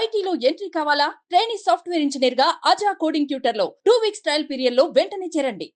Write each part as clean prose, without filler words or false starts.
ఐటీలో ఎంట్రీ కావాలా? Trainee software engineer గా అజా కోడింగ్ ట్యూటర్ లో 2 వీక్స్ ట్రయల్ పీరియడ్ లో వెంటనే చేరండి.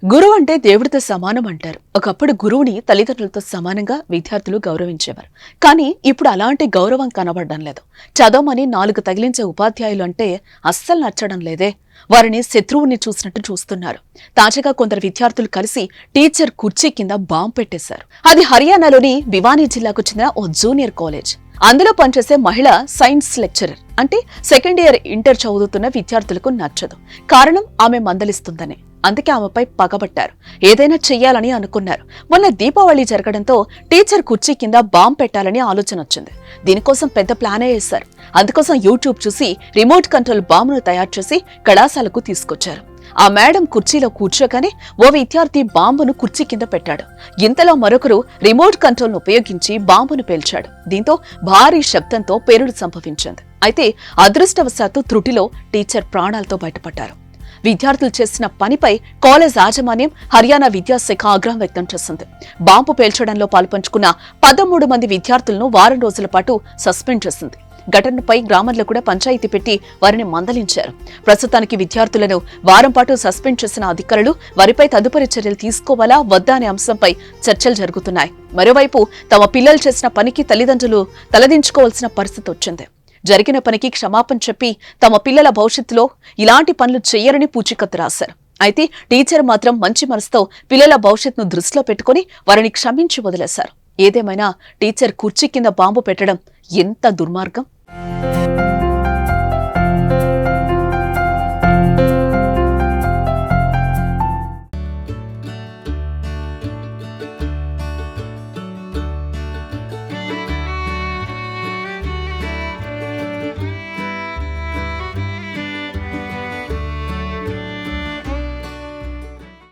గురువు అంటే దేవుడితో సమానం అంటారు. ఒకప్పుడు గురువుని తల్లిదండ్రులతో సమానంగా విద్యార్థులు గౌరవించేవారు. కానీ ఇప్పుడు అలాంటి గౌరవం కనబడడం లేదు. చదవమని 4 తగిలించే ఉపాధ్యాయులు అంటే అస్సలు నచ్చడం లేదే. వారిని శత్రువుని చూసినట్టు చూస్తున్నారు. తాజాగా కొందరు విద్యార్థులు కలిసి టీచర్ కుర్చీ కింద బాంబు పెట్టేశారు. అది హర్యానాలోని భివానీ జిల్లాకు చెందిన ఓ జూనియర్ కాలేజ్. అందులో పనిచేసే మహిళ సైన్స్ లెక్చరర్. అంటే సెకండ్ ఇయర్ ఇంటర్ చదువుతున్న విద్యార్థులకు నచ్చదు. కారణం ఆమె మందలిస్తుందని. అందుకే ఆమెపై పగబట్టారు. ఏదైనా చెయ్యాలని అనుకున్నారు. మొన్న దీపావళి జరగడంతో టీచర్ కుర్చీ కింద బాంబు పెట్టాలని ఆలోచన వచ్చింది. దీనికోసం పెద్ద ప్లానే వేశారు. అందుకోసం యూట్యూబ్ చూసి రిమోట్ కంట్రోల్ బాంబును తయారు చేసి కళాశాలకు తీసుకొచ్చారు. ఆ మేడం కుర్చీలో కూర్చోగానే ఓ విద్యార్థి బాంబును కుర్చీ కింద పెట్టాడు. ఇంతలో మరొకరు రిమోట్ కంట్రోల్ ను ఉపయోగించి బాంబును పేల్చాడు. దీంతో భారీ శబ్దంతో పేలుడు సంభవించింది. అయితే అదృష్టవశాత్తు త్రుటిలో టీచర్ ప్రాణాలతో బయటపడ్డారు. విద్యార్థులు చేసిన పనిపై కాలేజ్ యాజమాన్యం హర్యానా విద్యాశాఖ ఆగ్రహం వ్యక్తం చేసింది. బాంబు పేల్చడంలో పాల్పంచుకున్న 13 మంది విద్యార్థులను వారం రోజుల పాటు సస్పెండ్ చేసింది. ఘటనపై గ్రామంలో కూడా పంచాయతీ పెట్టి వారిని మందలించారు. ప్రస్తుతానికి విద్యార్థులను వారం పాటు సస్పెండ్ చేసిన అధికారులు వారిపై తదుపరి చర్యలు తీసుకోవాలా వద్దా అనే అంశంపై చర్చలు జరుగుతున్నాయి. మరోవైపు తమ పిల్లలు చేసిన పనికి తల్లిదండ్రులు తలదించుకోవాల్సిన పరిస్థితి వచ్చింది. జరిగిన పనికి క్షమాపణ చెప్పి తమ పిల్లల భవిష్యత్తులో ఇలాంటి పనులు చెయ్యరని పూచీకత్తు రాశారు. అయితే టీచర్ మాత్రం మంచి మనసుతో పిల్లల భవిష్యత్తును దృష్టిలో పెట్టుకుని వారిని క్షమించి వదిలేశారు. ఏదేమైనా టీచర్ కుర్చీ కింద బాంబు పెట్టడం ఎంత దుర్మార్గం.